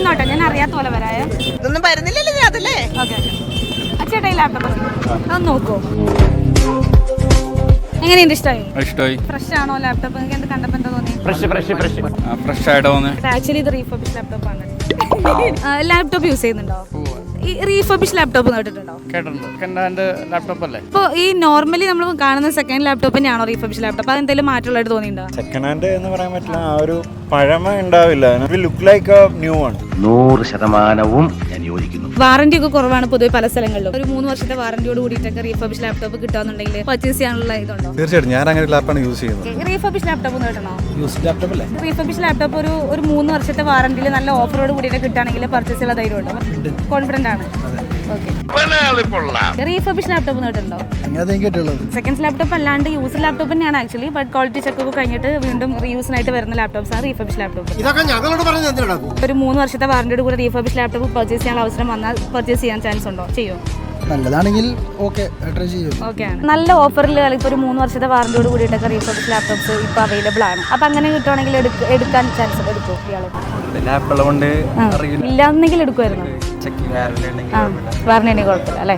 വന്നോട്ടെ, ഞാൻ അറിയാത്ത പോലെ വരായേ. ഇതൊന്നും വരുന്നില്ലല്ലോ അതല്ലേ. Okay okay. അച്ഛേട്ടാ ഈ ലാപ്ടോപ്പ് അതൊന്ന് നോക്കൂ. എങ്ങനെയുണ്ട്? ഇഷ്ടമായി? ഫ്രഷ് ആണോ ലാപ്ടോപ്പ്? നിങ്ങൾക്ക് എന്ത് കണ്ടപ്പോൾ എന്താ തോന്നി? ഫ്രഷ് ആയിട്ട് തോന്നി. ആക്ച്വലി ഇത് റീഫർബിഷ് ലാപ്ടോപ്പ് ആണ്. ലാപ്ടോപ്പ് യൂസ് ചെയ്യുന്നുണ്ടോ? ഈ റീഫർബിഷ് ലാപ്ടോപ്പ് കേട്ടിട്ടുണ്ടോ? കേട്ടിട്ടുണ്ട്. ലാപ്ടോപ്പ് അല്ലേ? ഇപ്പോൾ ഈ നോർമലി നമ്മൾ കാണുന്ന സെക്കൻഡ് ലാപ്ടോപ്പ് തന്നെയാണോ റീഫർബിഷ് ലാപ്ടോപ്പ്? അത് എന്തെങ്കിലും മാറ്റമുള്ളതായിട്ട് തോന്നിയിട്ടുണ്ടോ? സെക്കൻഡ് ഹാൻഡ് എന്ന് പറയാൻ പറ്റില്ല, ആ ഒരു പഴമ ഉണ്ടാവില്ല. ലുക്ക് ലൈക്ക് ന്യൂ ആണ്. 100% ഞാൻ യോജിക്കുന്നു. വാറന്റി ഒക്കെ കുറവാണ് പൊതുവെ പല സ്ഥലങ്ങളിലും. ഒരു 3 വർഷത്തെ വാറന്റിയോട് കൂടിയിട്ടൊക്കെ റീഫർബിഷ് ലാപ്ടോപ്പ് കിട്ടാന്നുണ്ടെങ്കിൽ പർച്ചേസ് ചെയ്യാനുള്ള ഇതുണ്ടോ? തീർച്ചയായിട്ടും ഞാൻ അങ്ങനെ ലാപ്പാണ് യൂസ് ചെയ്യുന്നത്. റീഫർബിഷ് ലാപ്ടോപ്പ് കേട്ടണോ? ലാപ്ടോപ്പ് അല്ലേ? റീഫർബിഷ് ലാപ്ടോപ്പ് ഒരു 3 വർഷത്തെ വാറന്റിയിൽ നല്ല ഓഫറോട് കൂടിയിട്ട് കിട്ടുകയാണെങ്കിൽ പർച്ചേസ് ചെയ്യാൻ ധൈര്യം ഉണ്ടോ? കോൺഫിഡന്റ് ആണ്. റീഫർബിഷ് ലാപ്ടോപ്പ് കേട്ടിട്ടുണ്ടോ? സെക്കൻഡ് ലാപ്ടോപ്പ് അല്ലാണ്ട് യൂസ് ലാപ്ടോപ്പ് തന്നെയാണ് ആക്ച്വലി. ബട്ട് ക്വാളിറ്റി ചെക്ക് ഒക്കെ കഴിഞ്ഞിട്ട് വീണ്ടും റീയൂസിനായിട്ട് വരുന്ന ലാപ്ടോപ്സ് ആണ് റീഫർബിഷ് ലാപ്ടോപ്പ്. ഒരു 3 വർഷത്തെ വാറന്റിയോട് കൂടി റീഫർബിഷ് ലാപ്ടോപ്പ് പർച്ചേസ് ചെയ്യാനുള്ള അവസരം വന്നാൽ പർച്ചേസ് ചെയ്യാൻ ചാൻസ് ഉണ്ടോ? ചെയ്യും? നല്ലതാണെങ്കിൽ ഓക്കെ, ട്രൈ ചെയ്യും. ഓക്കെ ആണ്. നല്ല ഓഫറിൽ ഇപ്പോൾ ഒരു 3 വർഷത്തെ വാറന്റിയോട് കൂടിയിട്ടൊക്കെ റീഫർബിഷ് ലാപ്ടോപ്സ് ഇപ്പോൾ അവൈലബിൾ ആണ്. അപ്പം അങ്ങനെ കിട്ടുവാണെങ്കിൽ എടുക്കാൻ ചാൻസ് എടുക്കും ഇയാൾ? ഇല്ലാന്നെങ്കിൽ എടുക്കുമായിരുന്നു. വാറന്റി ഉണ്ടെങ്കിൽ കുഴപ്പമില്ല അല്ലേ?